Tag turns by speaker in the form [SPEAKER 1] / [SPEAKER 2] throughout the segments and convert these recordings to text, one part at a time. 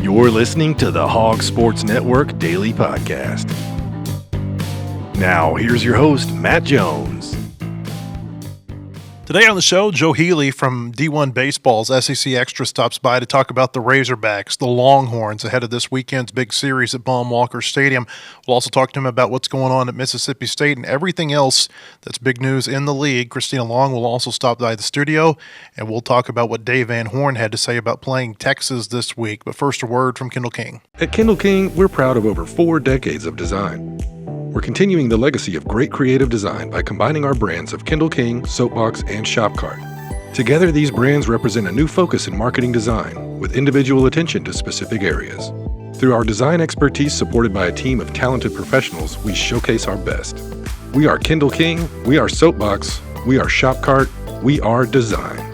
[SPEAKER 1] You're listening to the Hog Sports Network Daily Podcast. Now, here's your host, Matt Jones.
[SPEAKER 2] Today on the show, Joe Healy from D1Baseball's SEC Extra stops by to talk about the Razorbacks, the Longhorns, ahead of this weekend's big series at Baum Walker Stadium. We'll also talk to him about what's going on at Mississippi State and everything else that's big news in the league. Christina Long will also stop by the studio, and we'll talk about what Dave Van Horn had to say about playing Texas this week. But first, a word from Kendall King.
[SPEAKER 3] At Kendall King, we're proud of over 4 decades of design. We're continuing the legacy of great creative design by combining our brands of Kendall King, Soapbox, and Shopcart. Together, these brands represent a new focus in marketing design, with individual attention to specific areas. Through our design expertise supported by a team of talented professionals, we showcase our best. We are Kendall King, we are Soapbox, we are Shopcart, we are design.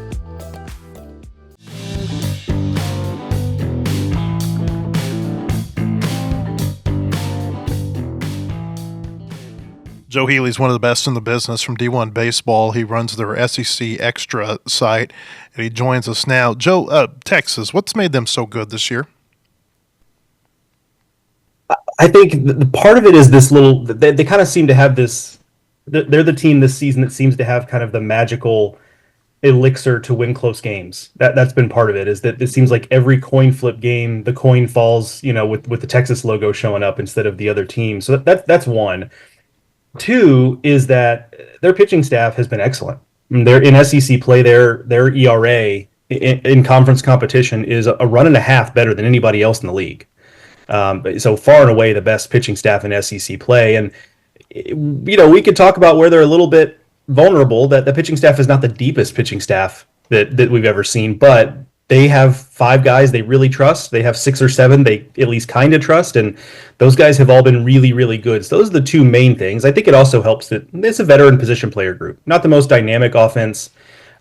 [SPEAKER 2] Joe Healy is one of the best in the business from D1Baseball. He runs their SEC Extra site, and he joins us now. Joe, Texas, what's made them so good this year?
[SPEAKER 4] I think the part of it is this little, they kind of seem to have this, they're the team this season that seems to have kind of the magical elixir to win close games. That's been part of it, is that it seems like every coin flip game, the coin falls, with the Texas logo showing up instead of the other team. So that's one. Two is that their pitching staff has been excellent. They're in SEC play. Their ERA in conference competition is a run and a half better than anybody else in the league. So far and away the best pitching staff in SEC play. And we could talk about where they're a little bit vulnerable. That the pitching staff is not the deepest pitching staff that we've ever seen, but they have 5 guys they really trust. They have 6 or 7 they at least kind of trust, and those guys have all been really, really good. So those are the 2 main things. I think it also helps that it's a veteran position player group. Not the most dynamic offense,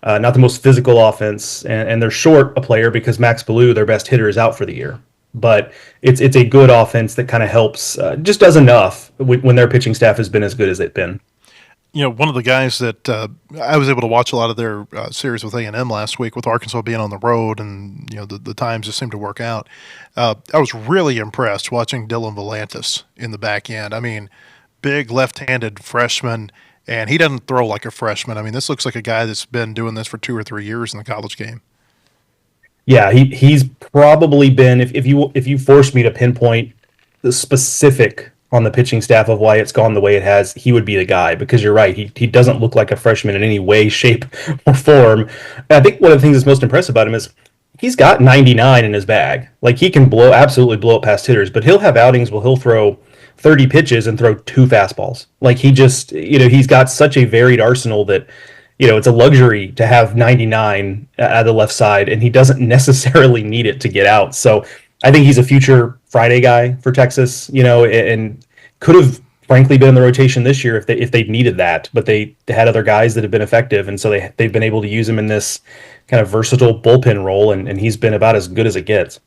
[SPEAKER 4] not the most physical offense, and they're short a player because Max Ballou, their best hitter, is out for the year. But it's a good offense that kind of helps, just does enough when their pitching staff has been as good as it's been.
[SPEAKER 2] One of the guys that I was able to watch a lot of their series with A&M last week, with Arkansas being on the road, and the times just seemed to work out. I was really impressed watching Dylan Volantis in the back end. I mean, big left-handed freshman, and he doesn't throw like a freshman. I mean, this looks like a guy that's been doing this for 2 or 3 years in the college game.
[SPEAKER 4] Yeah, he's probably been, if you force me to pinpoint the specific on the pitching staff of why it's gone the way it has, he would be the guy, because you're right. He doesn't look like a freshman in any way, shape, or form. And I think one of the things that's most impressive about him is he's got 99 in his bag. Like, he can absolutely blow up past hitters, but he'll have outings where he'll throw 30 pitches and throw 2 fastballs. Like, he just, he's got such a varied arsenal that, it's a luxury to have 99 at the left side, and he doesn't necessarily need it to get out. So I think he's a future Friday guy for Texas, and could have frankly been in the rotation this year if they needed that, but they had other guys that have been effective, and so they've been able to use him in this kind of versatile bullpen role, and he's been about as good as it gets.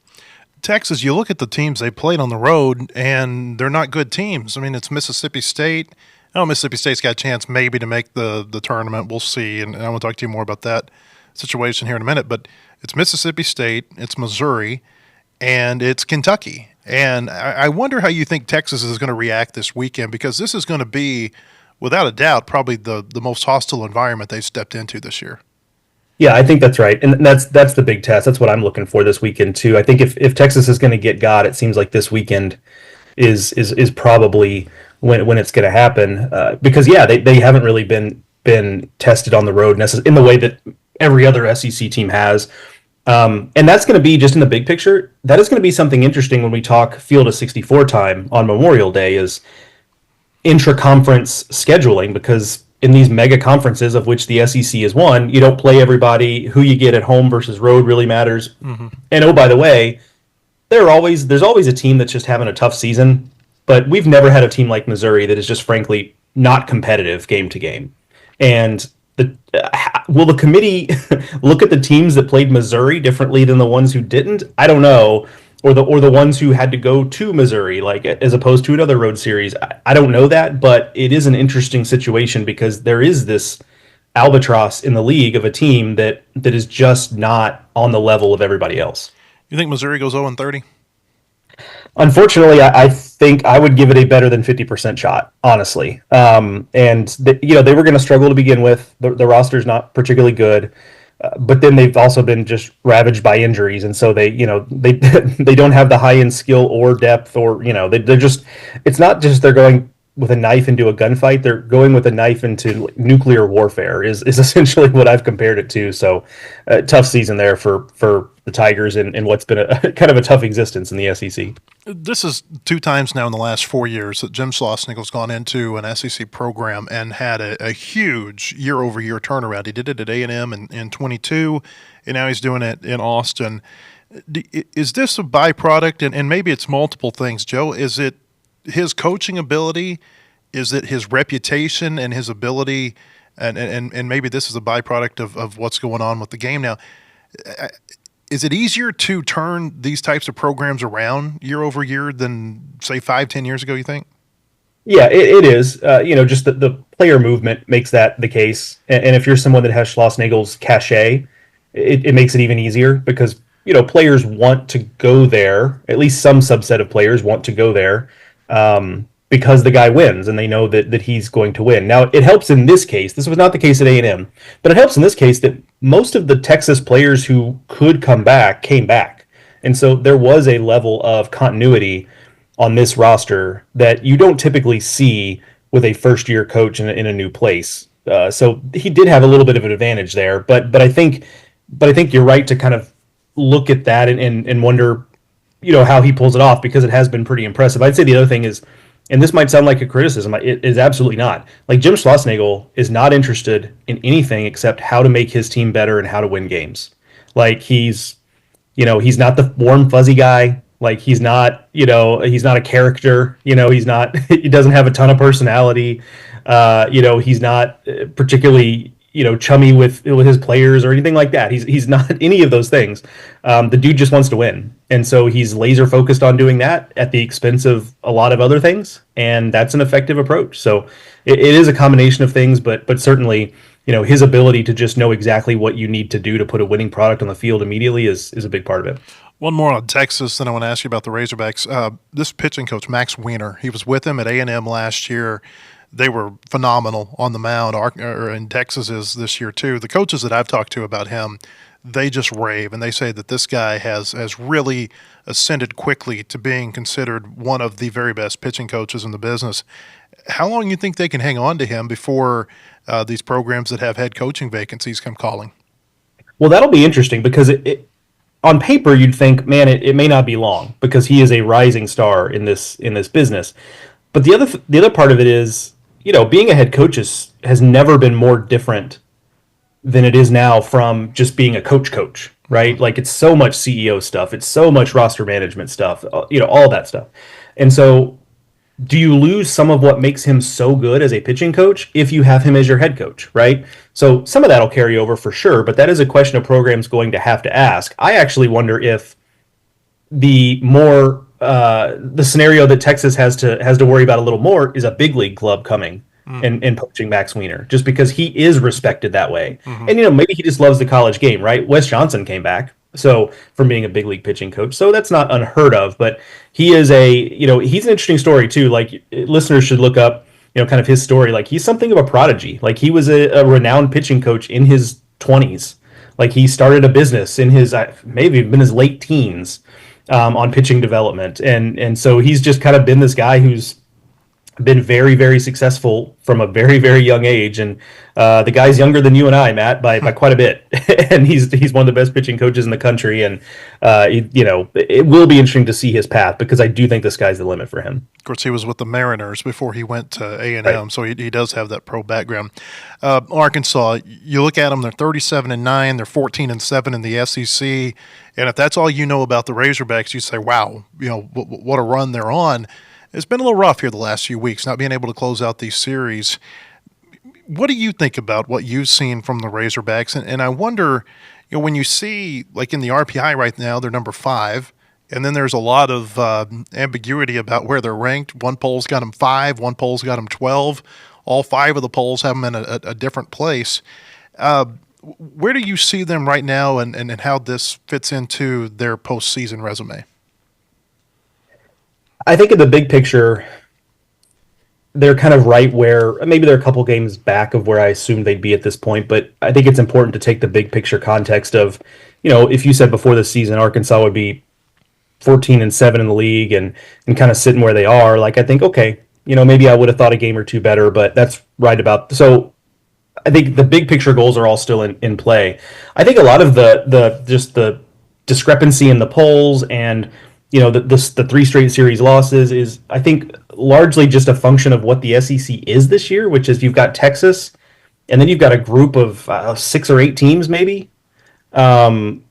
[SPEAKER 2] Texas, you look at the teams they played on the road, and they're not good teams. I mean, it's Mississippi State. Mississippi State's got a chance maybe to make the tournament. We'll see, and I want to talk to you more about that situation here in a minute. But it's Mississippi State, it's Missouri, and it's Kentucky. And I wonder how you think Texas is going to react this weekend, because this is going to be, without a doubt, probably the most hostile environment they've stepped into this year.
[SPEAKER 4] Yeah, I think that's right. And that's the big test. That's what I'm looking for this weekend, too. I think if Texas is going to get got, it seems like this weekend is probably when it's going to happen. Because, yeah, they haven't really been tested on the road in the way that every other SEC team has. And that's going to be, just in the big picture, that is going to be something interesting when we talk Field of 64 time on Memorial Day, is intra-conference scheduling, because in these mega conferences, of which the SEC is one, you don't play everybody. Who you get at home versus road really matters. Mm-hmm. And oh, by the way, there's always a team that's just having a tough season, but we've never had a team like Missouri that is just frankly not competitive game to game. And will the committee look at the teams that played Missouri differently than the ones who didn't? I don't know. Or the ones who had to go to Missouri, like, as opposed to another road series. I don't know that, but it is an interesting situation, because there is this albatross in the league of a team that is just not on the level of everybody else.
[SPEAKER 2] You think Missouri goes 0-30?
[SPEAKER 4] Unfortunately, I think I would give it a better than 50% shot, honestly. They were going to struggle to begin with. The roster's not particularly good, but then they've also been just ravaged by injuries, and so they they don't have the high end skill or depth, or they're just. It's not just they're going with a knife into a gunfight; they're going with a knife into nuclear warfare. Is essentially what I've compared it to. So, tough season there for the Tigers and what's been a kind of a tough existence in the SEC.
[SPEAKER 2] This is two times now in the last 4 years that Jim Schlossnagle's gone into an SEC program and had a huge year-over-year turnaround. He did it at A&M in 22, and now he's doing it in Austin. Is this a byproduct, and maybe it's multiple things, Joe? Is it his coaching ability? Is it his reputation and his ability, and maybe this is a byproduct of what's going on with the game now? Is it easier to turn these types of programs around year over year than, say, 5-10 years ago, you think?
[SPEAKER 4] Yeah, it is. Just the player movement makes that the case. And if you're someone that has Schlossnagle's cachet, it makes it even easier because, players want to go there. At least some subset of players want to go there because the guy wins and they know that he's going to win. Now, it helps in this case. This was not the case at A&M, but it helps in this case that most of the Texas players who could come back came back. And so there was a level of continuity on this roster that you don't typically see with a first-year coach in a new place. So he did have a little bit of an advantage there, but I think you're right to kind of look at that and wonder, how he pulls it off because it has been pretty impressive. I'd say the other thing is, and this might sound like a criticism, it is absolutely not. Like Jim Schlossnagle is not interested in anything except how to make his team better and how to win games. Like he's not the warm fuzzy guy. Like he's not a character. He doesn't have a ton of personality. He's not particularly chummy with his players or anything like that. He's not any of those things. The dude just wants to win, and so he's laser focused on doing that at the expense of a lot of other things, and that's an effective approach. So it is a combination of things, but certainly his ability to just know exactly what you need to do to put a winning product on the field immediately is a big part of it.
[SPEAKER 2] One more on Texas, then I want to ask you about the Razorbacks. This pitching coach, Max Weiner, he was with him at A&M last year. They were phenomenal on the mound, and Texas is this year too. The coaches that I've talked to about him, they just rave, and they say that this guy has really ascended quickly to being considered one of the very best pitching coaches in the business. How long do you think they can hang on to him before these programs that have head coaching vacancies come calling?
[SPEAKER 4] Well, that'll be interesting because on paper you'd think, man, it may not be long because he is a rising star in this business. But the other part of it is, being a head coach has never been more different than it is now from just being a coach, right? Like it's so much CEO stuff, it's so much roster management stuff, all that stuff. And so do you lose some of what makes him so good as a pitching coach if you have him as your head coach, right? So some of that will carry over for sure, but that is a question a program's going to have to ask. I actually wonder if the scenario that Texas has to worry about a little more is a big league club coming and poaching Max Weiner, just because he is respected that way. And maybe he just loves the college game, right? Wes Johnson came back from being a big league pitching coach, so that's not unheard of. But he is he's an interesting story too. Like listeners should look up kind of his story. Like he's something of a prodigy. Like he was a renowned pitching coach in his 20s. Like he started a business in his maybe even his late teens. On pitching development, and so he's just kind of been this guy who's been very, very successful from a very, very young age, and the guy's younger than you and I, Matt, by quite a bit, and he's one of the best pitching coaches in the country, and it will be interesting to see his path because I do think the sky's the limit for him.
[SPEAKER 2] Of course, he was with the Mariners before he went to A&M,
[SPEAKER 4] right.
[SPEAKER 2] So he does have that pro background. Arkansas, you look at them; they're 37-9, they're 14-7 in the SEC, and if that's all you know about the Razorbacks, you say, "Wow, what a run they're on." It's been a little rough here the last few weeks, not being able to close out these series. What do you think about what you've seen from the Razorbacks? And I wonder, when you see, like in the RPI right now, they're number 5, and then there's a lot of ambiguity about where they're ranked. One poll's got them 5, one poll's got them 12. All 5 of the polls have them in a different place. Where do you see them right now and how this fits into their postseason resume?
[SPEAKER 4] I think in the big picture, they're kind of right where maybe they're a couple games back of where I assumed they'd be at this point. But I think it's important to take the big picture context of, if you said before the season Arkansas would be 14-7 in the league and kind of sitting where they are, like I think okay, maybe I would have thought a game or two better, but that's right about so. I think the big picture goals are all still in play. I think a lot of the discrepancy in the polls and the three straight series losses is I think largely just a function of what the SEC is this year, which is you've got Texas and then you've got a group of 6 or 8 teams maybe that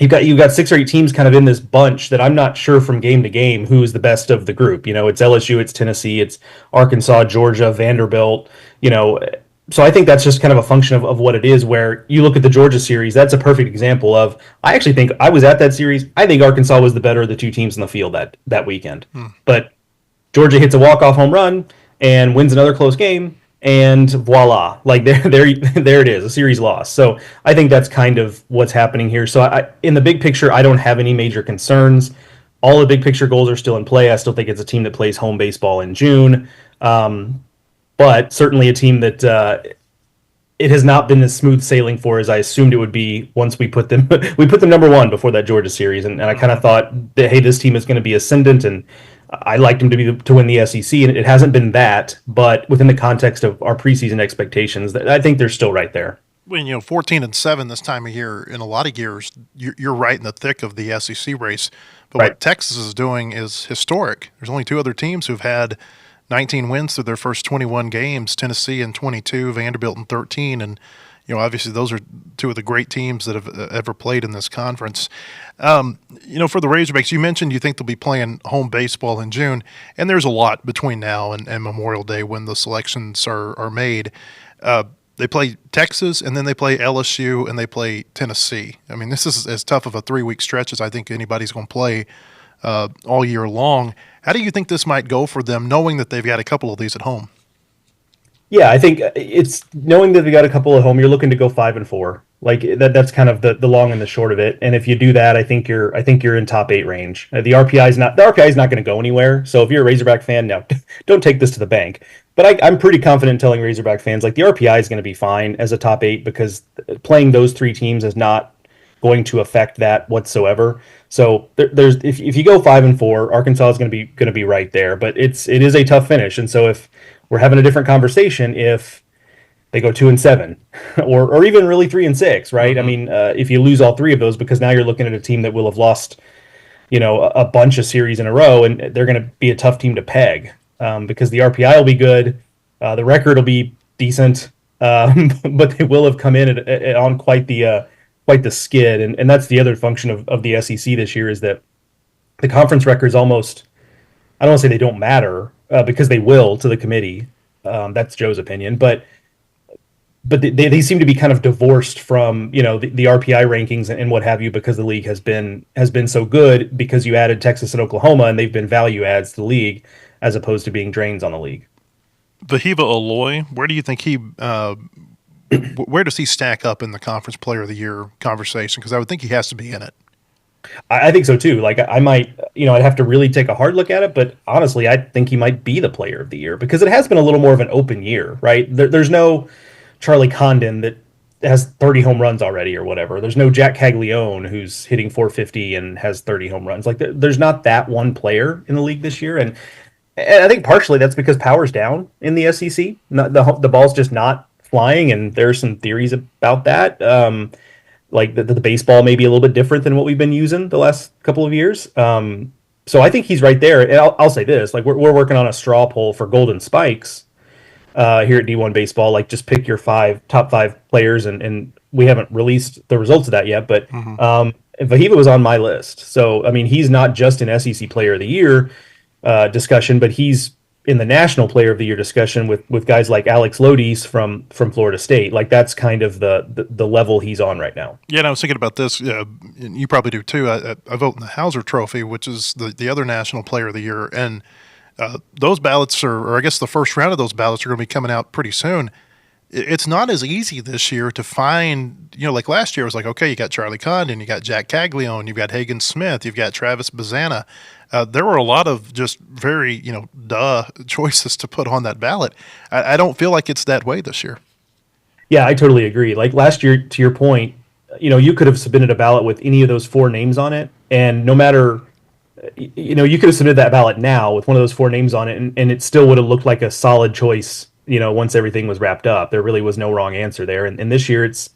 [SPEAKER 4] you've got 6 or 8 teams kind of in this bunch that I'm not sure from game to game who's the best of the group. It's LSU, it's Tennessee, it's Arkansas, Georgia, Vanderbilt. So I think that's just kind of a function of what it is. Where you look at the Georgia series, that's a perfect example of. I actually think I was at that series. I think Arkansas was the better of the 2 teams in the field that weekend. But Georgia hits a walk-off home run and wins another close game. And voila, like there it is, a series loss. So I think that's kind of what's happening here. So in the big picture, I don't have any major concerns. All the big picture goals are still in play. I still think it's a team that plays home baseball in June, but certainly a team that it has not been as smooth sailing for as I assumed it would be once we put them number 1 before that Georgia series, and I kind of thought that hey, this team is going to be ascendant and. I liked them to win the SEC, and it hasn't been that. But within the context of our preseason expectations, I think they're still right there.
[SPEAKER 2] When 14-7 this time of year, in a lot of years, you're right in the thick of the SEC race. But
[SPEAKER 4] right.
[SPEAKER 2] What Texas is doing is historic. There's only 2 other teams who've had 19 wins through their first 21 games: Tennessee in 22, Vanderbilt in 13, and obviously those are 2 of the great teams that have ever played in this conference. For the Razorbacks, you mentioned you think they'll be playing home baseball in June, and there's a lot between now and Memorial Day when the selections are made. They play Texas, and then they play LSU, and they play Tennessee. I mean, this is as tough of a 3-week stretch as I think anybody's going to play all year long. How do you think this might go for them, knowing that they've got a couple of these at home?
[SPEAKER 4] Yeah, I think it's knowing that we got a couple at home. You're looking to go 5-4, like that's kind of the long and the short of it. And if you do that, I think you're in top 8 range. The RPI is not going to go anywhere. So if you're a Razorback fan, now don't take this to the bank. But I'm pretty confident in telling Razorback fans like the RPI is going to be fine as a top 8 because playing those 3 teams is not going to affect that whatsoever. So there's if you go 5-4, Arkansas is going to be right there. But it is a tough finish, and so if we're having a different conversation if they go 2-7 or even really 3-6, right? Mm-hmm. I mean, if you lose all 3 of those, because now you're looking at a team that will have lost, a bunch of series in a row, and they're going to be a tough team to peg because the RPI will be good, the record will be decent, but they will have come in on quite the skid, and that's the other function of the SEC this year is that the conference records almost. I don't want to say they don't matter because they will to the committee. That's Joe's opinion, but they seem to be kind of divorced from the RPI rankings and what have you because the league has been so good because you added Texas and Oklahoma and they've been value adds to the league as opposed to being drains on the league.
[SPEAKER 2] Vahiva Aloy, where do you think where does he stack up in the Conference Player of the Year conversation? Because I would think he has to be in it.
[SPEAKER 4] I think so too. Like I might, I'd have to really take a hard look at it, but honestly, I think he might be the player of the year because it has been a little more of an open year, right? There's no Charlie Condon that has 30 home runs already or whatever. There's no Jack Caglione who's hitting 450 and has 30 home runs. Like there's not that one player in the league this year, and I think partially that's because power's down in the SEC. The ball's just not flying, and there's some theories about that. Like the baseball may be a little bit different than what we've been using the last couple of years. So I think he's right there. And I'll say this, like we're working on a straw poll for Golden Spikes here at D1Baseball. Like just pick your top five players, and we haven't released the results of that yet, but Vahiva was on my list. So, I mean, he's not just an SEC Player of the Year discussion, but he's in the National Player of the Year discussion with guys like Alex Lodis from Florida State. Like that's kind of the level he's on right now.
[SPEAKER 2] Yeah, and I was thinking about this. And you probably do too. I vote in the Hauser Trophy, which is the other National Player of the Year, and those ballots or I guess the first round of those ballots are going to be coming out pretty soon. it's not as easy this year to find, like last year it was like, okay, you got Charlie Condon, you got Jack Caglione, you've got Hagen Smith, you've got Travis Bazana. There were a lot of just very, choices to put on that ballot. I don't feel like it's that way this year.
[SPEAKER 4] Yeah, I totally agree. Like last year, to your point, you could have submitted a ballot with any of those four names on it, and no matter, you could have submitted that ballot now with one of those four names on it, and it still would have looked like a solid choice. Once everything was wrapped up, there really was no wrong answer there. And this year, it's,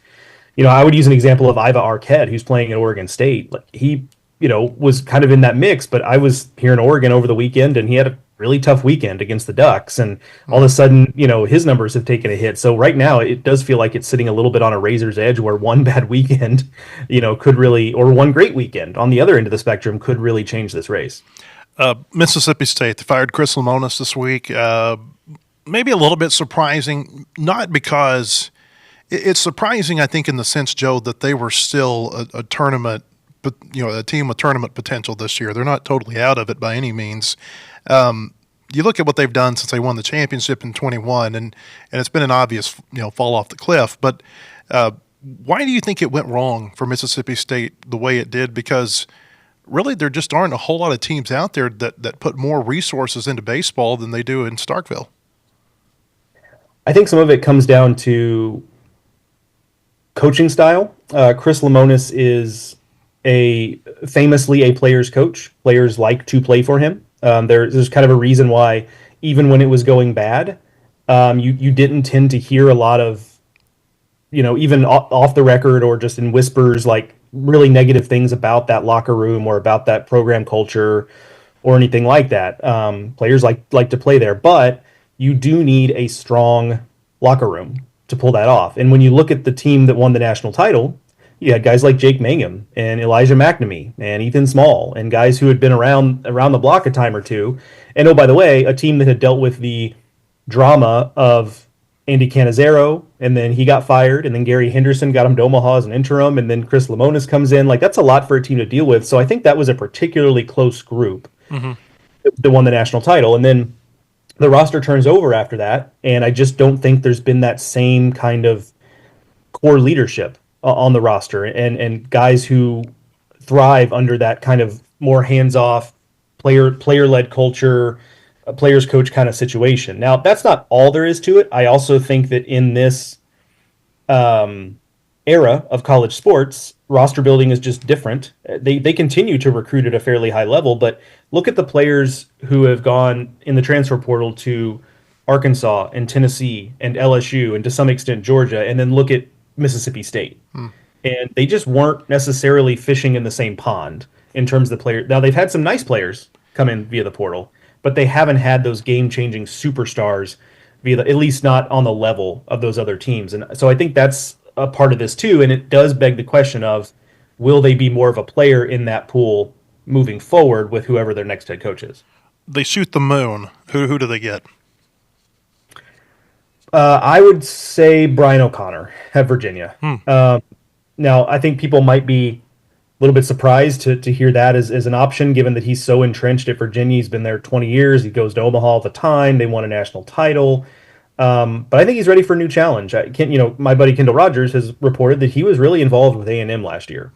[SPEAKER 4] I would use an example of Iva Arquette, who's playing at Oregon State. Like he, was kind of in that mix, but I was here in Oregon over the weekend, and he had a really tough weekend against the Ducks, and all of a sudden, his numbers have taken a hit. So right now, it does feel like it's sitting a little bit on a razor's edge, where one bad weekend, could really, or one great weekend on the other end of the spectrum, could really change this race.
[SPEAKER 2] Mississippi State, they fired Chris Lemonis this week. Maybe a little bit surprising, not because it's surprising, I think, in the sense, Joe, that they were still a tournament, but a team with tournament potential this year. They're not totally out of it by any means. You look at what they've done since they won the championship in 21, and it's been an obvious fall off the cliff. But why do you think it went wrong for Mississippi State the way it did? Because really, there just aren't a whole lot of teams out there that put more resources into baseball than they do in Starkville.
[SPEAKER 4] I think some of it comes down to coaching style. Chris Lemonis is famously a player's coach. Players like to play for him. There's kind of a reason why, even when it was going bad, you didn't tend to hear a lot of, even off the record or just in whispers, like really negative things about that locker room or about that program culture or anything like that. Players like to play there, but you do need a strong locker room to pull that off. And when you look at the team that won the national title, you had guys like Jake Mangum and Elijah McNamee and Ethan Small and guys who had been around the block a time or two. And oh, by the way, a team that had dealt with the drama of Andy Cannizaro, and then he got fired, and then Gary Henderson got him to Omaha as an interim, and then Chris Lemonis comes in. Like, that's a lot for a team to deal with. So I think that was a particularly close group that won the national title. And then the roster turns over after that, and I just don't think there's been that same kind of core leadership on the roster and guys who thrive under that kind of more hands-off player-led culture, a player's coach kind of situation. Now, that's not all there is to it. I also think that in this era of college sports, roster building is just different. They continue to recruit at a fairly high level, but look at the players who have gone in the transfer portal to Arkansas and Tennessee and LSU and to some extent Georgia, and then look at Mississippi State. And they just weren't necessarily fishing in the same pond in terms of the player. Now, they've had some nice players come in via the portal, but they haven't had those game-changing superstars at least not on the level of those other teams. And so I think that's a part of this too, and it does beg the question of, will they be more of a player in that pool moving forward with whoever their next head coach is?
[SPEAKER 2] They shoot the moon. Who do they get?
[SPEAKER 4] I would say Brian O'Connor at Virginia. Now, I think people might be a little bit surprised to hear that as an option, given that he's so entrenched at Virginia. He's been there 20 years. He goes to Omaha all the time. They won a national title. But I think he's ready for a new challenge. My buddy Kendall Rogers has reported that he was really involved with A&M last year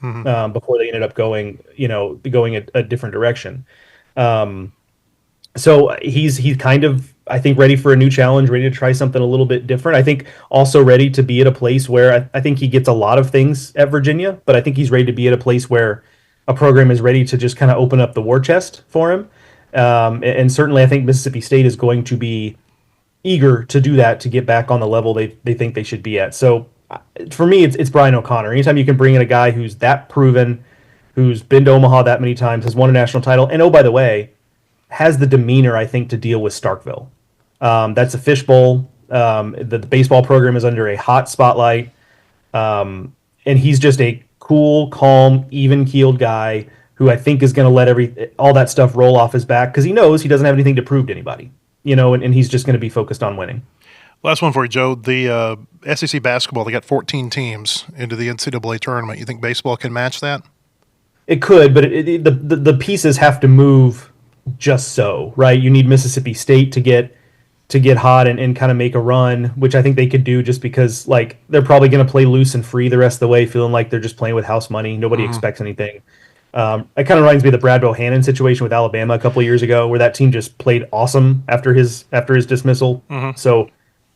[SPEAKER 4] before they ended up going a different direction. So he's kind of, I think, ready for a new challenge, ready to try something a little bit different. I think also ready to be at a place where I think he gets a lot of things at Virginia, but I think he's ready to be at a place where a program is ready to just kind of open up the war chest for him. And certainly I think Mississippi State is going to be eager to do that, to get back on the level they think they should be at. So for me, it's Brian O'Connor. Anytime you can bring in a guy who's that proven, who's been to Omaha that many times, has won a national title, and oh, by the way, has the demeanor, I think, to deal with Starkville. That's a fishbowl. The baseball program is under a hot spotlight. And he's just a cool, calm, even-keeled guy who I think is going to let all that stuff roll off his back, because he knows he doesn't have anything to prove to anybody. And he's just going to be focused on winning.
[SPEAKER 2] Last one for you, Joe. The SEC basketball, they got 14 teams into the NCAA tournament. You think baseball can match that?
[SPEAKER 4] It could, but the pieces have to move just so, right? You need Mississippi State to get to get hot and kind of make a run, which I think they could do just because like they're probably going to play loose and free the rest of the way, feeling like they're just playing with house money. Nobody expects anything. It kind of reminds me of the Brad Bohannon situation with Alabama a couple of years ago, where that team just played awesome after his dismissal. So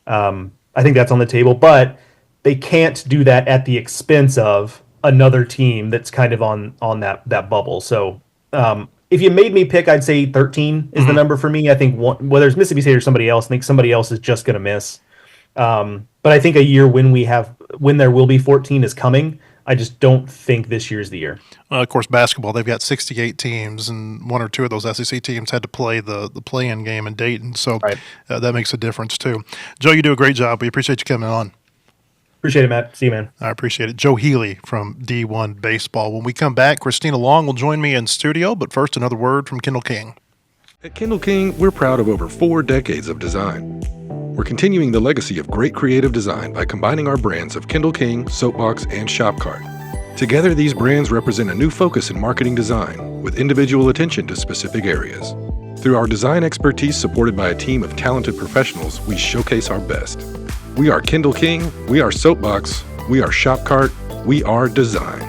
[SPEAKER 4] I think that's on the table, but they can't do that at the expense of another team that's kind of on that bubble. So if you made me pick, I'd say 13 is the number for me. I think whether it's Mississippi State or somebody else, I think somebody else is just going to miss. But I think a year when there will be 14 is coming. I just don't think this year's the year.
[SPEAKER 2] Of course, basketball, they've got 68 teams, and one or two of those SEC teams had to play the play-in game in Dayton. So that makes a difference, too. Joe, you do a great job. We appreciate you coming on.
[SPEAKER 4] Appreciate it, Matt. See you, man.
[SPEAKER 2] I appreciate it. Joe Healy from D1Baseball. When we come back, Christina Long will join me in studio, but first, another word from Kendall King.
[SPEAKER 3] At Kendall King, we're proud of over 4 decades of design. We're continuing the legacy of great creative design by combining our brands of Kendall King, Soapbox, and Shopcart. Together, these brands represent a new focus in marketing design, with individual attention to specific areas. Through our design expertise supported by a team of talented professionals, we showcase our best. We are Kendall King, we are Soapbox, we are Shopcart, we are design.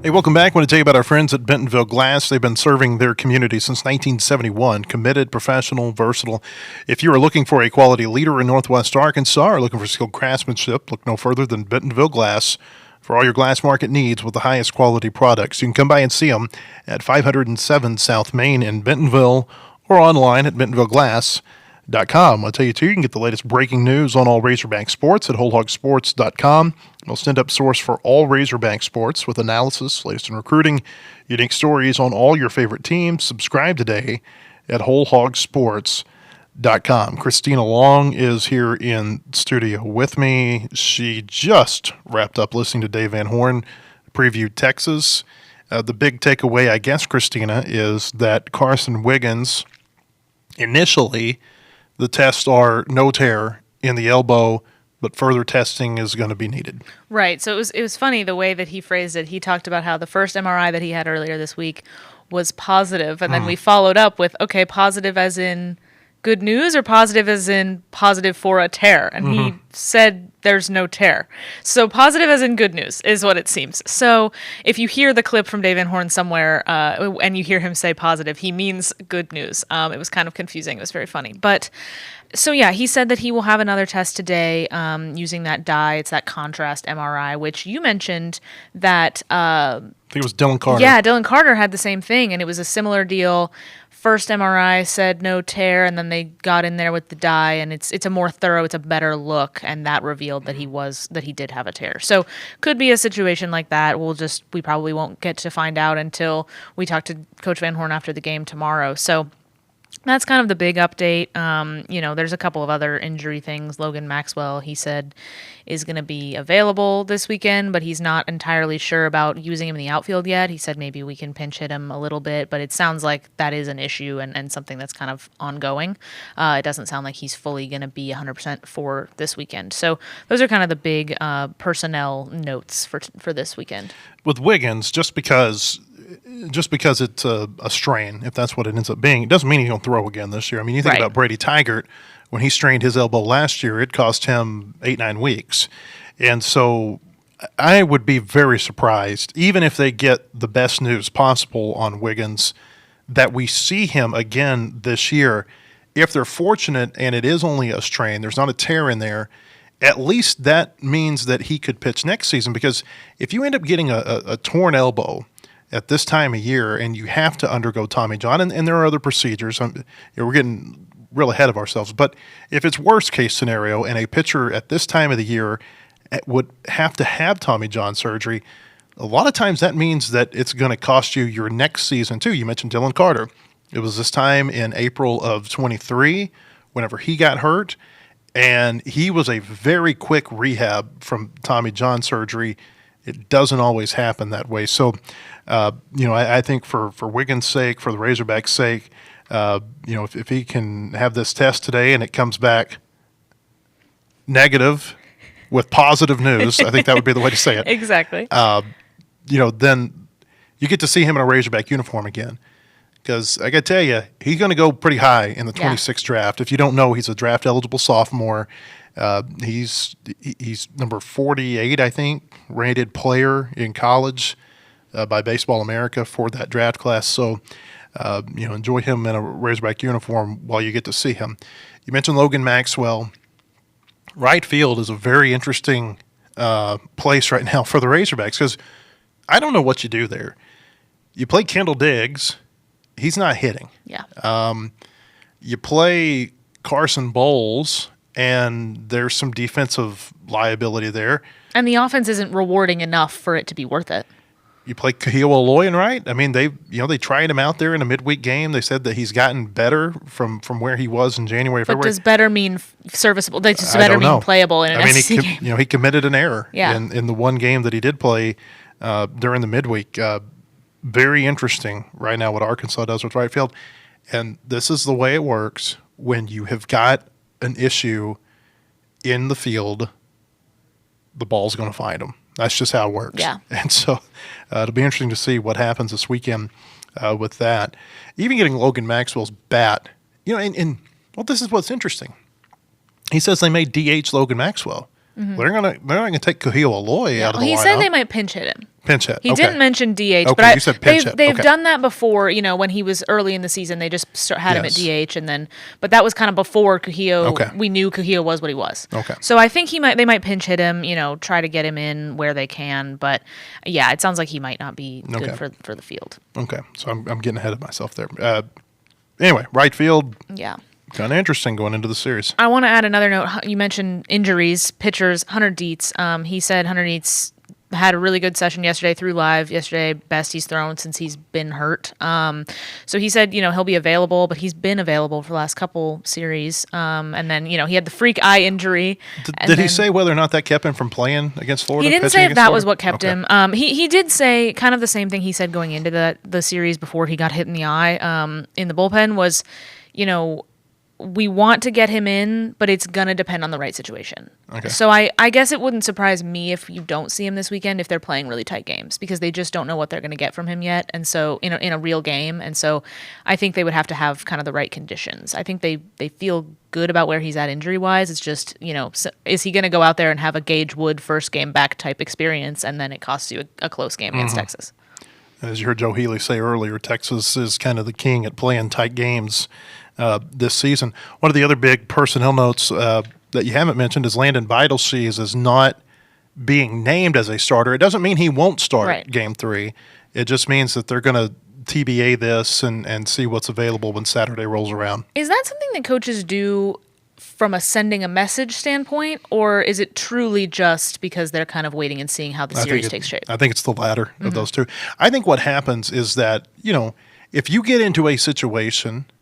[SPEAKER 2] Hey, welcome back. I want to tell you about our friends at Bentonville Glass. They've been serving their community since 1971. Committed, professional, versatile. If you are looking for a quality leader in Northwest Arkansas or looking for skilled craftsmanship, look no further than Bentonville Glass for all your glass market needs with the highest quality products. You can come by and see them at 507 South Main in Bentonville or online at bentonvilleglass.com. I'll tell you, too, you can get the latest breaking news on all Razorback sports at wholehogsports.com. Most in-depth source for all Razorback sports with analysis, latest in recruiting, unique stories on all your favorite teams. Subscribe today at wholehogsports.com. Christina Long is here in studio with me. She just wrapped up listening to Dave Van Horn preview Texas. The big takeaway, I guess, Christina, is that Carson Wiggins, initially, the tests are no tear in the elbow, but further testing is going to be needed.
[SPEAKER 5] Right. So it was funny the way that he phrased it. He talked about how the first MRI that he had earlier this week was positive, and then we followed up with, okay, positive as in good news or positive as in positive for a tear? And he said there's no tear. So positive as in good news is what it seems. So if you hear the clip from Dave Van Horn somewhere and you hear him say positive, he means good news. It was kind of confusing. It was very funny. But so, yeah, he said that he will have another test today using that dye. It's that contrast MRI, which you mentioned that
[SPEAKER 2] I think it was Dylan Carter.
[SPEAKER 5] Yeah, Dylan Carter had the same thing, and it was a similar deal. First MRI said no tear, and then they got in there with the dye, and it's a more thorough, it's a better look, and that revealed that he did have a tear. So could be a situation like that. We probably won't get to find out until we talk to Coach Van Horn after the game tomorrow. So that's kind of the big update. There's a couple of other injury things. Logan Maxwell, he said, is going to be available this weekend, but he's not entirely sure about using him in the outfield yet. He said maybe we can pinch hit him a little bit, but it sounds like that is an issue and something that's kind of ongoing. It doesn't sound like he's fully going to be 100% for this weekend. So those are kind of the big personnel notes for this weekend.
[SPEAKER 2] With Wiggins, just because it's a strain, if that's what it ends up being, it doesn't mean he's going to throw again this year. I mean, you think about Brady Tygart, when he strained his elbow last year, it cost him 8-9 weeks. And so I would be very surprised, even if they get the best news possible on Wiggins, that we see him again this year. If they're fortunate and it is only a strain, there's not a tear in there, at least that means that he could pitch next season. Because if you end up getting a torn elbow at this time of year and you have to undergo Tommy John, and there are other procedures, we're getting real ahead of ourselves, but if it's worst case scenario and a pitcher at this time of the year would have to have Tommy John surgery, a lot of times that means that it's going to cost you your next season too. You mentioned Dylan Carter. It was this time in April of 23 whenever he got hurt, and he was a very quick rehab from Tommy John surgery. It doesn't always happen that way. So, I think for Wiggins' sake, for the Razorbacks' sake, if he can have this test today and it comes back negative with positive news, I think that would be the way to say it.
[SPEAKER 5] Exactly.
[SPEAKER 2] then you get to see him in a Razorback uniform again. Because I got to tell you, he's going to go pretty high in the 26th draft. If you don't know, he's a draft eligible sophomore. He's number 48, I think, rated player in college by Baseball America for that draft class. So, enjoy him in a Razorback uniform while you get to see him. You mentioned Logan Maxwell. Right field is a very interesting place right now for the Razorbacks because I don't know what you do there. You play Kendall Diggs. He's not hitting.
[SPEAKER 5] Yeah.
[SPEAKER 2] You play Carson Bowles, and there's some defensive liability there.
[SPEAKER 5] And the offense isn't rewarding enough for it to be worth it.
[SPEAKER 2] You play Cahill Aloy, right? I mean, they tried him out there in a midweek game. They said that he's gotten better from where he was in January,
[SPEAKER 5] But
[SPEAKER 2] February.
[SPEAKER 5] does better mean serviceable? Does
[SPEAKER 2] I
[SPEAKER 5] better
[SPEAKER 2] don't
[SPEAKER 5] mean
[SPEAKER 2] know.
[SPEAKER 5] playable in an SEC game?
[SPEAKER 2] He committed an error
[SPEAKER 5] Yeah.
[SPEAKER 2] in the one game that he did play during the midweek. Very interesting right now what Arkansas does with right field. And this is the way it works when you have got an issue in the field, the ball's going to find them. That's just how it works.
[SPEAKER 5] Yeah.
[SPEAKER 2] And so it'll be interesting to see what happens this weekend with that. Even getting Logan Maxwell's bat, and this is what's interesting. He says they may DH Logan Maxwell. Mm-hmm. They're not going to take Cahill Aloy out of the lineup.
[SPEAKER 5] He said they might pinch hit him.
[SPEAKER 2] Pinch hit.
[SPEAKER 5] He didn't mention DH,
[SPEAKER 2] Okay,
[SPEAKER 5] but
[SPEAKER 2] you said pinch hit.
[SPEAKER 5] they've
[SPEAKER 2] Okay.
[SPEAKER 5] done that before. When he was early in the season, they just had him at DH, and then, but that was kind of before Cahill.
[SPEAKER 2] Okay.
[SPEAKER 5] We knew Cahill was what he was.
[SPEAKER 2] Okay.
[SPEAKER 5] So I think they might pinch hit him. Try to get him in where they can. But yeah, it sounds like he might not be good for the field.
[SPEAKER 2] Okay, so I'm getting ahead of myself there. Anyway, right field.
[SPEAKER 5] Yeah.
[SPEAKER 2] Kind of interesting going into the series.
[SPEAKER 5] I want to add another note. You mentioned injuries, pitchers. Hunter Dietz. He said Hunter Dietz had a really good session yesterday, threw live yesterday, best he's thrown since he's been hurt. So he said, he'll be available, but he's been available for the last couple series. And then, he had the freak eye injury.
[SPEAKER 2] Did he say whether or not that kept him from playing against Florida?
[SPEAKER 5] He didn't
[SPEAKER 2] pitching
[SPEAKER 5] say if
[SPEAKER 2] against
[SPEAKER 5] that
[SPEAKER 2] Florida?
[SPEAKER 5] was what kept
[SPEAKER 2] Okay.
[SPEAKER 5] him. He did say kind of the same thing he said going into the series before he got hit in the eye in the bullpen was, we want to get him in, but it's going to depend on the right situation.
[SPEAKER 2] Okay.
[SPEAKER 5] So I guess it wouldn't surprise me if you don't see him this weekend if they're playing really tight games because they just don't know what they're going to get from him yet. And so in a real game. And so I think they would have to have kind of the right conditions. I think they feel good about where he's at injury-wise. It's just, is he going to go out there and have a Gage Wood first game back type experience and then it costs you a close game against Texas?
[SPEAKER 2] As you heard Joe Healy say earlier, Texas is kind of the king at playing tight games this season. One of the other big personnel notes that you haven't mentioned is Landon Beidelshees is not being named as a starter. It doesn't mean he won't start Game 3. It just means that they're going to TBA this and see what's available when Saturday rolls around.
[SPEAKER 5] Is that something that coaches do from a sending a message standpoint, or is it truly just because they're kind of waiting and seeing how the series takes shape?
[SPEAKER 2] I think it's the latter of those two. I think what happens is that, if you get into a situation –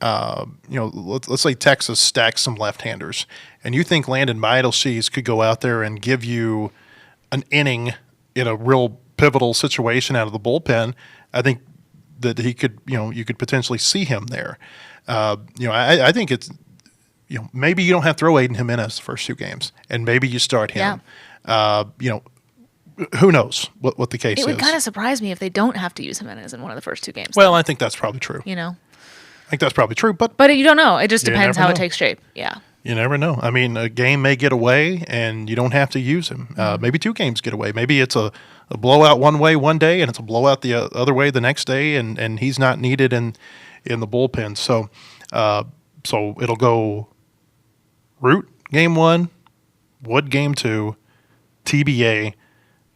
[SPEAKER 2] let's say Texas stacks some left-handers, and you think Landon Beidelshees could go out there and give you an inning in a real pivotal situation out of the bullpen. I think that he could, you could potentially see him there. I think it's, maybe you don't have to throw Aiden Jimenez the first two games, and maybe you start him.
[SPEAKER 5] Yeah.
[SPEAKER 2] Who knows what the case is.
[SPEAKER 5] It would kind of surprise me if they don't have to use Jimenez in one of the first two games.
[SPEAKER 2] Well, I think that's probably true. I think that's probably true, but
[SPEAKER 5] you don't know. It just depends how
[SPEAKER 2] know.
[SPEAKER 5] it takes shape. Yeah.
[SPEAKER 2] You never know. I mean, a game may get away, and you don't have to use him. Maybe two games get away. Maybe it's a blowout one way one day, and it's a blowout the other way the next day, and he's not needed in the bullpen. So it'll go Root Game 1, Wood Game 2, TBA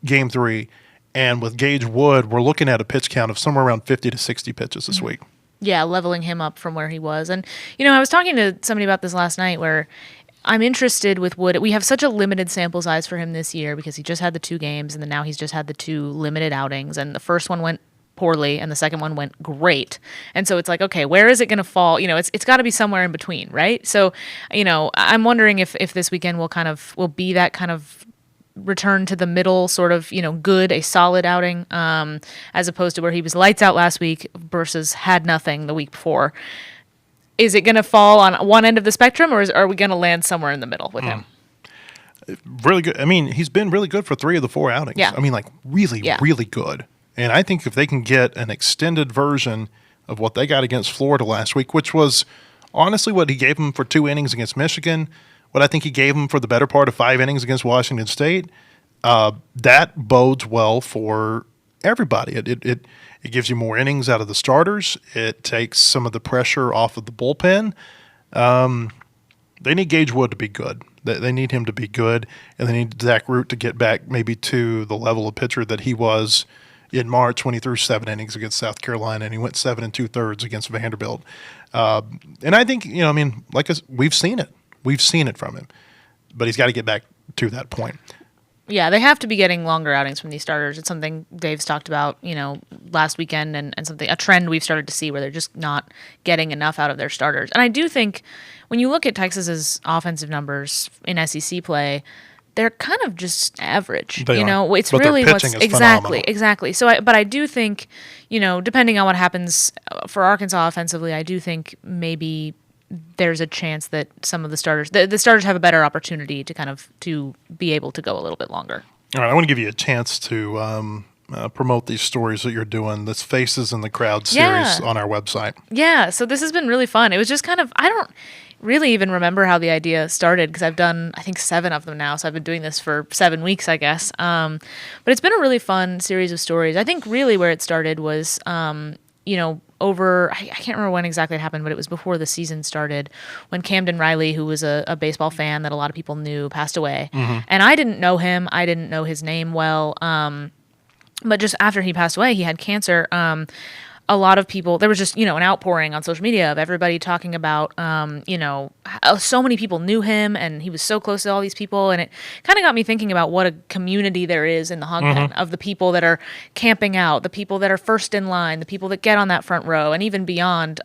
[SPEAKER 2] Game 3, and with Gage Wood, we're looking at a pitch count of somewhere around 50 to 60 pitches this week.
[SPEAKER 5] Yeah, leveling him up from where he was. And, I was talking to somebody about this last night where I'm interested with Wood. We have such a limited sample size for him this year because he just had the two games and then now he's just had the two limited outings. And the first one went poorly and the second one went great. And so it's like, okay, where is it going to fall? It's got to be somewhere in between, right? So, I'm wondering if this weekend will be that kind of return to the middle, sort of, good, a solid outing, as opposed to where he was lights out last week versus had nothing the week before. Is it going to fall on one end of the spectrum, or are we going to land somewhere in the middle with him?
[SPEAKER 2] Really good. I mean, he's been really good for 3 of the 4 outings.
[SPEAKER 5] Yeah.
[SPEAKER 2] I mean, like really,
[SPEAKER 5] Yeah.
[SPEAKER 2] really good. And I think if they can get an extended version of what they got against Florida last week, which was honestly what he gave them for 2 innings against Michigan, what I think he gave them for the better part of 5 innings against Washington State, that bodes well for everybody. It gives you more innings out of the starters. It takes some of the pressure off of the bullpen. They need Gage Wood to be good. They need him to be good, and they need Zach Root to get back maybe to the level of pitcher that he was in March when he threw 7 innings against South Carolina and he went 7 2/3 against Vanderbilt. And I think, I mean, we've seen it. We've seen it from him, but he's got to get back to that point.
[SPEAKER 5] Yeah, they have to be getting longer outings from these starters. It's something Dave's talked about, last weekend, and a trend we've started to see where they're just not getting enough out of their starters. And I do think when you look at Texas's offensive numbers in SEC play, they're kind of just average.
[SPEAKER 2] They are.
[SPEAKER 5] It's
[SPEAKER 2] but
[SPEAKER 5] really
[SPEAKER 2] their
[SPEAKER 5] what's
[SPEAKER 2] pitching is phenomenal.
[SPEAKER 5] exactly. So, but I do think, depending on what happens for Arkansas offensively, I do think maybe there's a chance that some of the starters, the starters have a better opportunity to be able to go a little bit longer.
[SPEAKER 2] All right, I want to give you a chance to promote these stories that you're doing, this Faces in the Crowd series on our website.
[SPEAKER 5] Yeah, so this has been really fun. It was just I don't really even remember how the idea started because I've done, I think, 7 of them now. So I've been doing this for 7 weeks, I guess. But it's been a really fun series of stories. I think really where it started was, over, I can't remember when exactly it happened, but it was before the season started when Camden Riley, who was a baseball fan that a lot of people knew, passed away. Mm-hmm. And I didn't know him. I didn't know his name well. But just after he passed away, he had cancer. A lot of people, there was just, an outpouring on social media of everybody talking about, so many people knew him and he was so close to all these people. And it kind of got me thinking about what a community there is in the hog pen of the people that are camping out, the people that are first in line, the people that get on that front row, and even beyond,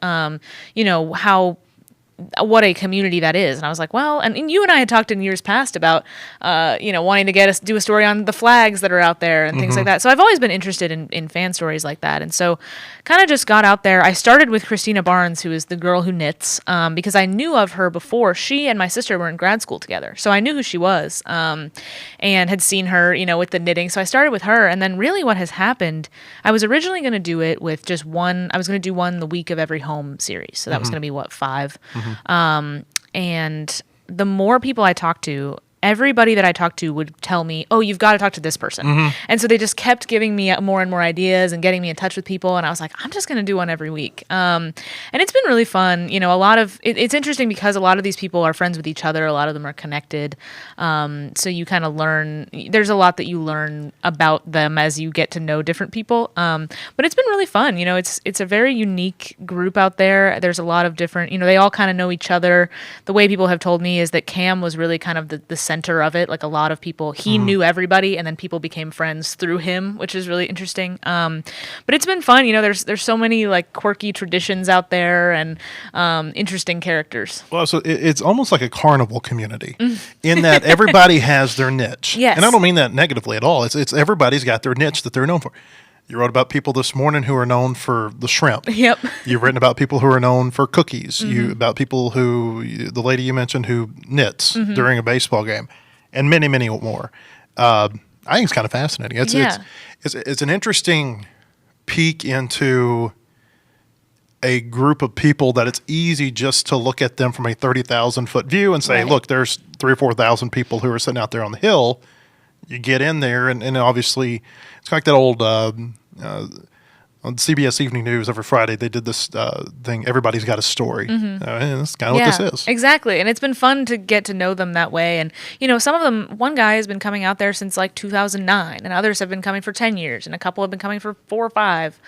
[SPEAKER 5] what a community that is. And I was like, well, and you and I had talked in years past about, wanting to do a story on the flags that are out there and things like that. So I've always been interested in fan stories like that. And so kind of just got out there. I started with Christina Barnes, who is the girl who knits, because I knew of her before. She and my sister were in grad school together. So I knew who she was, and had seen her, with the knitting. So I started with her. And then really what has happened, I was originally going to do it with just one. I was going to do one the week of every home series. So that was going to be 5. And the more people I talked to, everybody that I talked to would tell me, oh, you've got to talk to this person. And so they just kept giving me more and more ideas and getting me in touch with people. And I was like, I'm just going to do one every week. And it's been really fun. It's interesting because a lot of these people are friends with each other. A lot of them are connected. So you kind of learn, there's a lot that you learn about them as you get to know different people. But it's been really fun. It's a very unique group out there. There's a lot of different, they all kind of know each other. The way people have told me is that Cam was really kind of the center of it. Like a lot of people, he knew everybody, and then people became friends through him, which is really interesting. But it's been fun. There's so many like quirky traditions out there and interesting characters.
[SPEAKER 2] Well, so it's almost like a carnival community in that everybody has their niche.
[SPEAKER 5] Yes.
[SPEAKER 2] And I don't mean that negatively at all. It's everybody's got their niche that they're known for. You wrote about people this morning who are known for the shrimp.
[SPEAKER 5] Yep.
[SPEAKER 2] You've written about people who are known for cookies. About people the lady you mentioned who knits during a baseball game, and many, many more. I think it's kind of fascinating. It's an interesting peek into a group of people that it's easy just to look at them from a 30,000-foot view and say, look, there's 3,000 or 4,000 people who are sitting out there on the hill. You get in there, and obviously it's like that old on CBS Evening News every Friday, they did this thing, Everybody's Got a Story. And that's kind of what this is.
[SPEAKER 5] Exactly. And it's been fun to get to know them that way. And, some of them, one guy has been coming out there since like 2009, and others have been coming for 10 years, and a couple have been coming for 4 or 5.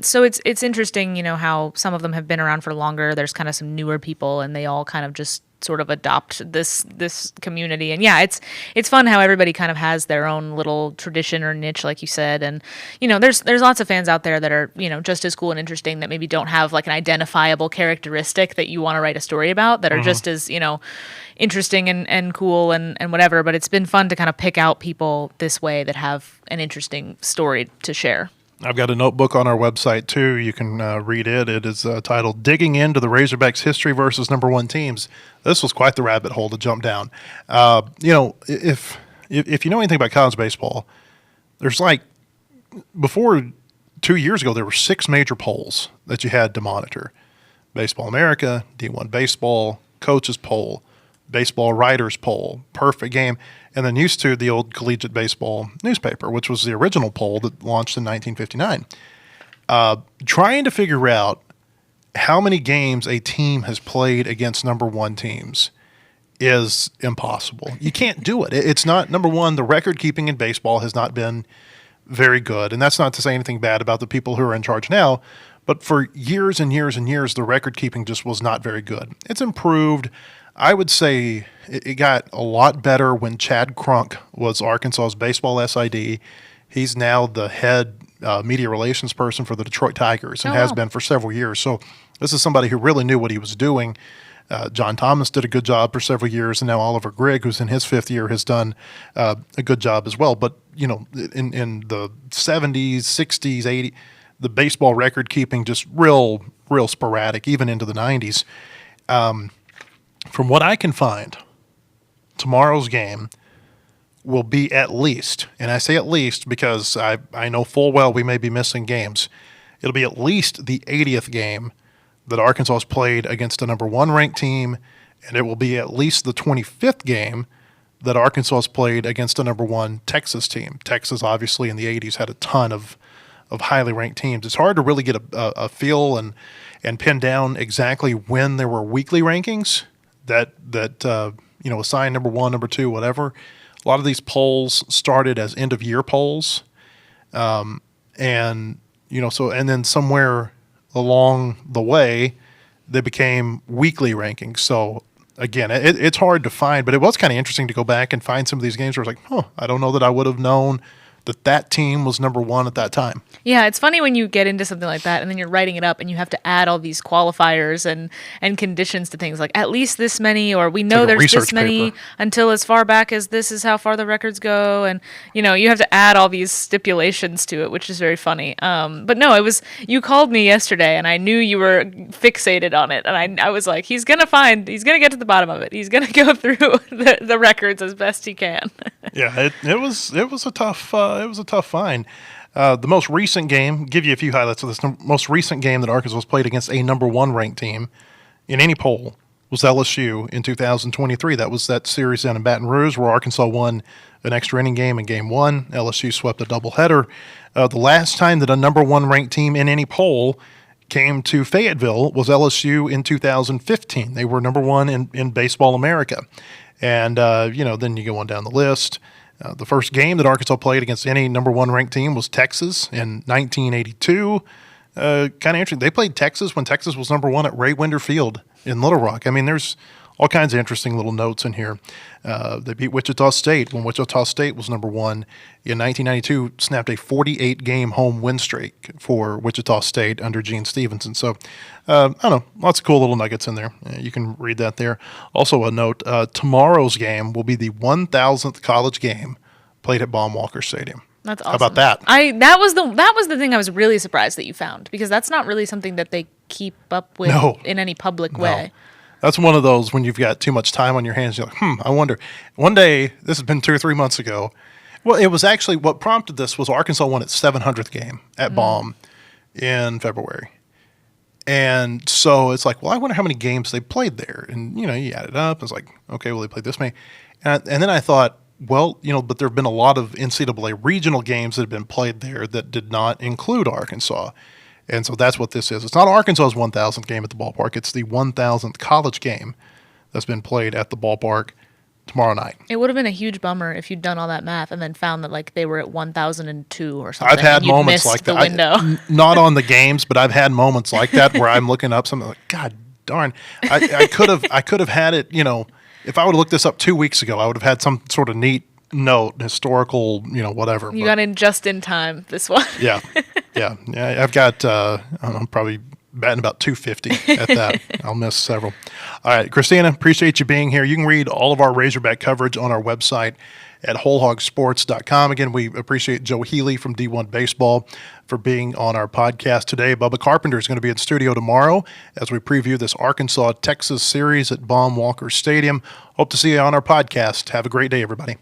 [SPEAKER 5] So it's interesting, how some of them have been around for longer. There's kind of some newer people, and they all kind of just sort of adopt this community. And it's fun how everybody kind of has their own little tradition or niche, like you said. And there's lots of fans out there that are just as cool and interesting, that maybe don't have like an identifiable characteristic that you want to write a story about, that are just as interesting and cool and whatever. But it's been fun to kind of pick out people this way that have an interesting story to share.
[SPEAKER 2] I've got a notebook on our website, too. You can read it. It is titled Digging Into the Razorbacks' History versus Number One Teams. This was quite the rabbit hole to jump down. If you know anything about college baseball, there's before 2 years ago, there were 6 major polls that you had to monitor. Baseball America, D1Baseball, Coaches Poll, Baseball Writers Poll, Perfect Game, and then used to the old Collegiate Baseball newspaper, which was the original poll that launched in 1959. Trying to figure out how many games a team has played against number one teams is impossible. You can't do it. It's not, number one, the record keeping in baseball has not been very good. And that's not to say anything bad about the people who are in charge now, but for years and years and years, the record keeping just was not very good. It's improved. I would say it got a lot better when Chad Crunk was Arkansas's baseball SID. He's now the head media relations person for the Detroit Tigers and has been for several years. So this is somebody who really knew what he was doing. John Thomas did a good job for several years, and now Oliver Grigg, who's in his 5th year, has done a good job as well. But, in the 70s, 60s, 80s, the baseball record keeping just real sporadic, even into the 90s. From what I can find, tomorrow's game will be at least, and I say at least because I know full well we may be missing games, it'll be at least the 80th game that Arkansas has played against a number one ranked team, and it will be at least the 25th game that Arkansas has played against a number one Texas team. Texas, obviously, in the 80s had a ton of highly ranked teams. It's hard to really get a feel and pin down exactly when there were weekly rankings that assigned number one, number two, whatever. A lot of these polls started as end of year polls, and then somewhere along the way they became weekly rankings. So again, it's hard to find, but it was kind of interesting to go back and find some of these games where it's like, I don't know that I would have known that team was number one at that time.
[SPEAKER 5] Yeah, it's funny when you get into something like that and then you're writing it up and you have to add all these qualifiers and conditions to things like at least this many, or we know there's this many paper until as far back as this is how far the records go. And, you have to add all these stipulations to it, which is very funny. But no, you called me yesterday and I knew you were fixated on it. And I was like, he's going to get to the bottom of it. He's going to go through the records as best he can.
[SPEAKER 2] Yeah, it was a tough find. The most recent game, give you a few highlights of this. The most recent game that Arkansas played against a number one ranked team in any poll was LSU in 2023. That was that series down in Baton Rouge where Arkansas won an extra inning game in game one. LSU swept a doubleheader. The last time that a number one ranked team in any poll came to Fayetteville was LSU in 2015. They were number one in Baseball America. And, then you go on down the list. The first game that Arkansas played against any number one ranked team was Texas in 1982. Kind of interesting. They played Texas when Texas was number one at Ray Winder Field in Little Rock. I mean, there's all kinds of interesting little notes in here. They beat Wichita State when Wichita State was number one in 1992, snapped a 48-game home win streak for Wichita State under Gene Stevenson. So, I don't know, lots of cool little nuggets in there. You can read that there. Also a note, tomorrow's game will be the 1,000th college game played at Baum-Walker Stadium.
[SPEAKER 5] That's awesome.
[SPEAKER 2] How about that?
[SPEAKER 5] That was the thing I was really surprised that you found, because that's not really something that they keep up with in any public way.
[SPEAKER 2] That's one of those when you've got too much time on your hands. You're like, I wonder. One day, this has been 2 or 3 months ago. Well, it was actually what prompted this was Arkansas won its 700th game at Baum in February. And so it's like, well, I wonder how many games they played there. And, you add it up. It's like, okay, well, they played this many. And then I thought, well, but there have been a lot of NCAA regional games that have been played there that did not include Arkansas. And so that's what this is. It's not Arkansas's 1,000th game at the ballpark. It's the 1,000th college game that's been played at the ballpark tomorrow night.
[SPEAKER 5] It would have been a huge bummer if you'd done all that math and then found that they were at 1,002 or something.
[SPEAKER 2] I've had moments like that. Not on the games, but I've had moments like that where I'm looking up something like, God darn, I could have had it. If I would have looked this up 2 weeks ago, I would have had some sort of neat note, historical, whatever.
[SPEAKER 5] You got in just in time, this one.
[SPEAKER 2] Yeah. I've got, I'm probably batting about 250 at that. I'll miss several. All right, Christina, appreciate you being here. You can read all of our Razorback coverage on our website at wholehogsports.com. Again, we appreciate Joe Healy from D1Baseball for being on our podcast today. Bubba Carpenter is going to be in studio tomorrow as we preview this Arkansas-Texas series at Baum Walker Stadium. Hope to see you on our podcast. Have a great day, everybody.